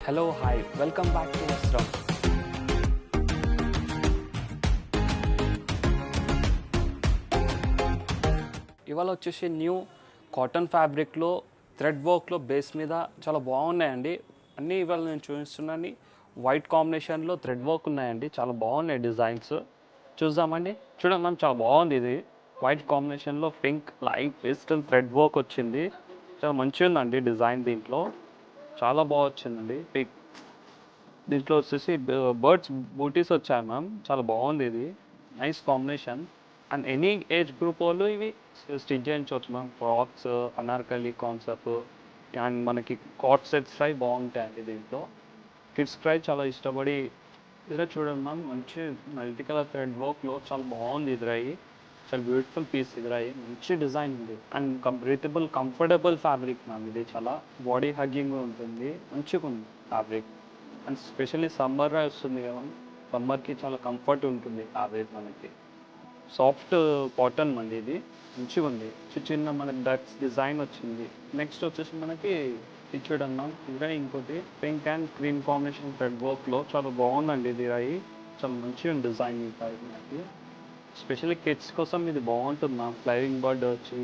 Hello hi welcome back to వస్త్రం. ఇవాళ వచ్చేసి న్యూ కాటన్ ఫ్యాబ్రిక్లో థ్రెడ్ వర్క్లో బేస్ మీద చాలా బాగున్నాయండి. అన్నీ ఇవాళ నేను చూపిస్తున్నాను. వైట్ కాంబినేషన్లో థ్రెడ్ వర్క్ ఉన్నాయండి, చాలా బాగున్నాయి డిజైన్స్. చూద్దామండి. చూడండి మ్యామ్, చాలా బాగుంది. ఇది వైట్ కాంబినేషన్లో pink light pastel thread work వచ్చింది. చాలా మంచిగా ఉందండి డిజైన్. దీంట్లో చాలా బాగా వచ్చిందండి. దీంట్లో వచ్చేసి బర్డ్స్ బూటీస్ వచ్చాయి మ్యామ్, చాలా బాగుంది. ఇది nice combination. And any age group వాళ్ళు ఇవి స్టిచ్ చేయించవచ్చు ma'am. Frocks, anarkali concept and మనకి కాట్ సెట్స్ ఫ్రై బాగుంటాయండి. దీంట్లో కిడ్స్ ఫ్రై చాలా ఇష్టపడి ఇదే చూడండి మ్యామ్, మంచి మల్టీ కలర్ థ్రెడ్ వర్క్లో చాలా బాగుంది. ఇదిరాయి చాలా బ్యూటిఫుల్ పీస్. ఇదిరాయి మంచి డిజైన్ ఉంది and breathable comfortable fabric ma'am. ఇది చాలా బాడీ హగ్గింగ్ ఉంటుంది, మంచిగా ఉంది ఫ్యాబ్రిక్. అండ్ స్పెషల్లీ సమ్మర్ వస్తుంది కదా, సమ్మర్కి చాలా కంఫర్ట్ ఉంటుంది ఫ్యాబ్రిక్. మనకి సాఫ్ట్ కాటన్ అండి. ఇది మంచిగా ఉంది. చిన్న మనకి డక్స్ డిజైన్ వచ్చింది. నెక్స్ట్ వచ్చేసి మనకి ఇచ్చాడు అన్నాం ఇంకా ఇంకోటి pink and cream combination thread వర్క్లో చాలా బాగుందండి. ఇది అయి చాలా మంచిగా డిజైన్ మనకి. స్పెషల్లీ కిడ్స్ కోసం ఇది బాగుంటుంది మ్యామ్. ఫ్లైయింగ్ బర్డ్ వచ్చి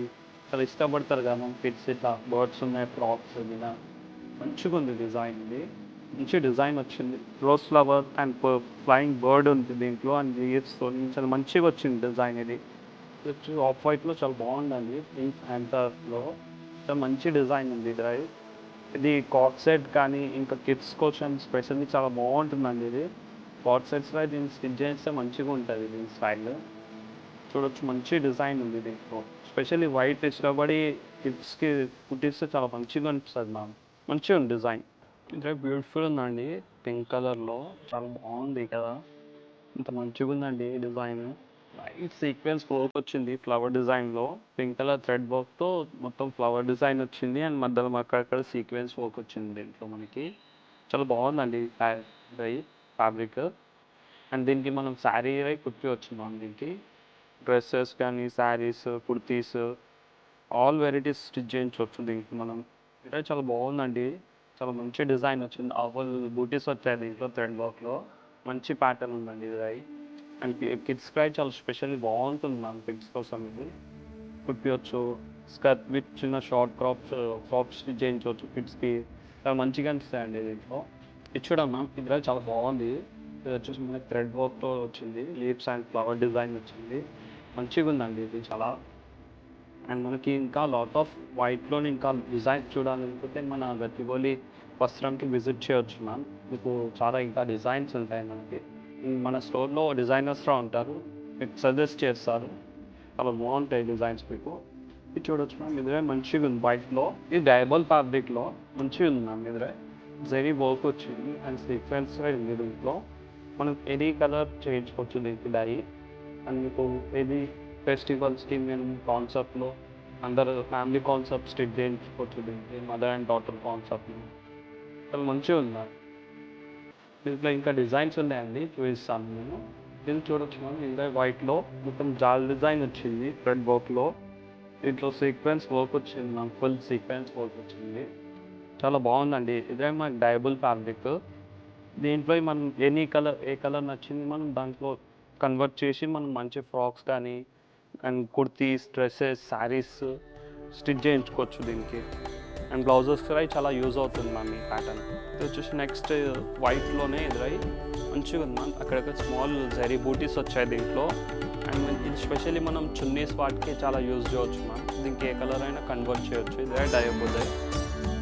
చాలా ఇష్టపడతారు కదా మ్యామ్ కిడ్స్. ఇట్లా బర్డ్స్ ఉన్నాయి, ఫ్రాక్స్ ఇలా మంచిగా ఉంది డిజైన్. ఇది మంచి డిజైన్ వచ్చింది. Rose flower and flying bird ఉంది దీంట్లో అండ్ ఇయర్స్తో చాలా మంచిగా వచ్చింది డిజైన్. ఇది ఆఫ్ వైట్లో చాలా బాగుందండి. పింక్ హ్యాంటర్లో చాలా మంచి డిజైన్ ఉంది. ఇది కాట్ సెట్ కానీ ఇంకా కిడ్స్ కోసం స్పెషల్లీ చాలా బాగుంటుందండి. ఇది కాట్ సెట్స్లో దీన్ని స్టిచ్ చేస్తే మంచిగా ఉంటుంది. దీని స్టైల్ చూడొచ్చు, మంచి డిజైన్ ఉంది దీంట్లో. స్పెషల్లీ వైట్ ఇష్టపడి కిడ్స్కి కుట్టిస్తే చాలా మంచిగా అనిపిస్తుంది మ్యామ్. మంచిగా ఉంది డిజైన్. ఇది బ్యూటిఫుల్ ఉందండి, పింక్ కలర్లో చాలా బాగుంది కదా. ఇంత మంచిగా ఉందండి డిజైన్. లైట్ సీక్వెన్స్ వర్క్ వచ్చింది ఫ్లవర్ డిజైన్లో. పింక్ కలర్ థ్రెడ్ వర్క్తో మొత్తం ఫ్లవర్ డిజైన్ వచ్చింది అండ్ మధ్యలో అక్కడక్కడ సీక్వెన్స్ వర్క్ వచ్చింది దీంట్లో మనకి. చాలా బాగుందండి ఫ్యాబ్రిక్. అండ్ దీనికి మనం శారీ కుట్టివచ్చు మనం. దీనికి డ్రెస్సెస్ కానీ saris, kurtis all varieties stitch చేయించవచ్చు దీనికి మనం. ఇదే చాలా బాగుందండి. చాలా మంచి డిజైన్ వచ్చింది. ఆవల్ బూటీస్ వచ్చాయి దీంట్లో థ్రెడ్ వర్క్లో. మంచి ప్యాటర్న్ ఉందండి ఇది. అండ్ కిడ్స్ క్రై చాలా స్పెషల్లీ బాగుంటుంది మ్యామ్. కిడ్స్ కోసం ఇది కుట్టివచ్చు. స్కర్ట్ విత్ చిన్న షార్ట్ ఫ్రాప్స్ స్టిచ్ చేయించవచ్చు కిడ్స్కి. చాలా మంచిగా అనిపిస్తాయండి దీంట్లో. ఇది చూడండి మ్యామ్, ఇది చాలా బాగుంది. ఇది వచ్చేసి మనకి థ్రెడ్ వర్క్తో వచ్చింది. లీవ్స్ అండ్ ఫ్లవర్ డిజైన్ వచ్చింది. మంచిగా ఉందండి ఇది చాలా. అండ్ మనకి ఇంకా లాట్ ఆఫ్ వైట్లోని ఇంకా డిజైన్స్ చూడాలనుకుంటే మన గచ్చిబౌలి వస్త్రంకి విజిట్ చేయవచ్చు మ్యామ్. మీకు చాలా ఇంకా డిజైన్స్ ఉంటాయి మనకి. మన స్టోర్లో డిజైనర్స్ ఉంటారు, మీకు సజెస్ట్ చేస్తారు. చాలా బాగుంటాయి డిజైన్స్ మీకు. ఇది చూడవచ్చు మ్యామ్. ఇదే మంచిగా ఉంది వైట్లో. ఇది డైబల్ ఫ్యాబ్రిక్లో మంచిగా ఉంది మ్యామ్. ఇదే జరీ వర్క్ వచ్చింది అండ్ సీక్వెన్స్ ఉంది దీంట్లో. మనం ఎనీ కలర్ చేయించుకోవచ్చు దీనికి డై. అండ్ మీకు ఇది ఫెస్టివల్స్కి మేము కాన్సెప్ట్లో అందరు ఫ్యామిలీ కాన్సెప్ట్ స్టిచ్ చేయించుకోవచ్చు దీనికి. మదర్ అండ్ డాటర్ కాన్సెప్ట్లో చాలా మంచిగా ఉంది. దీంట్లో ఇంకా డిజైన్స్ ఉన్నాయండి, చూపిస్తాను నేను. దీన్ని చూడొచ్చు మనం. ఇంకా వైట్లో మొత్తం జాల్ డిజైన్ వచ్చింది థ్రెడ్ వర్క్లో. దీంట్లో సీక్వెన్స్ వర్క్ వచ్చింది నాకు, ఫుల్ సీక్వెన్స్ వర్క్ వచ్చింది. చాలా బాగుందండి. ఇదే మనకి డైబుల్ ఫ్యాబ్రిక్. దీంట్లో మనం ఎనీ కలర్, ఏ కలర్ నచ్చింది మనం దాంట్లో కన్వర్ట్ చేసి మనం మంచి ఫ్రాక్స్ కానీ and kurtis, dresses, saris stitch చేయించుకోవచ్చు దీనికి. అండ్ బ్లౌజెస్ కూడా చాలా యూజ్ అవుతుంది మ్యామ్ ఈ ప్యాటర్న్. ఇది వచ్చేసి నెక్స్ట్ వైట్లోనే ఎదురై మంచిగా ఉంది మ్యామ్. అక్కడక్కడ స్మాల్ జరీ బూటీస్ వచ్చాయి దీంట్లో. అండ్ ఇది స్పెషల్లీ మనం చున్నీస్ వాటికి చాలా యూజ్ చేయవచ్చు మ్యామ్. దీనికి ఏ కలర్ అయినా కన్వర్ట్ చేయొచ్చు. ఇదే డైబుల్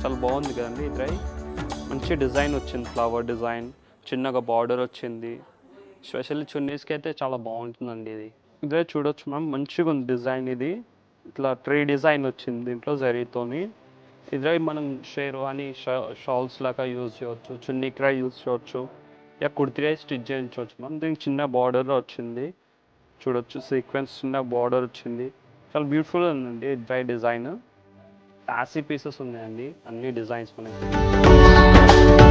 చాలా బాగుంది కదండి. ఇదే మంచి డిజైన్ వచ్చింది, ఫ్లవర్ డిజైన్, చిన్నగా బార్డర్ వచ్చింది. స్పెషల్లీ చున్నీస్కి అయితే చాలా బాగుంటుందండి ఇది. ఇదే చూడొచ్చు మ్యామ్, మంచిగా ఉంది డిజైన్. ఇది ఇట్లా ట్రీ డిజైన్ వచ్చింది దీంట్లో జరీతోని. ఇదే మనం షేర్వానీ షాల్స్ లాగా యూజ్ చేయవచ్చు, చున్నీకి యూజ్ చేయవచ్చు, ఇక కుర్తీ స్టిచ్ చేయించవచ్చు మ్యామ్. దీనికి చిన్న బార్డర్ వచ్చింది చూడొచ్చు, సీక్వెన్స్ చిన్న బార్డర్ వచ్చింది. చాలా బ్యూటిఫుల్ ఉందండి డ్రై డిజైన్. ఫ్యాన్సీ పీసెస్ ఉన్నాయండి, అన్ని డిజైన్స్ మనకి.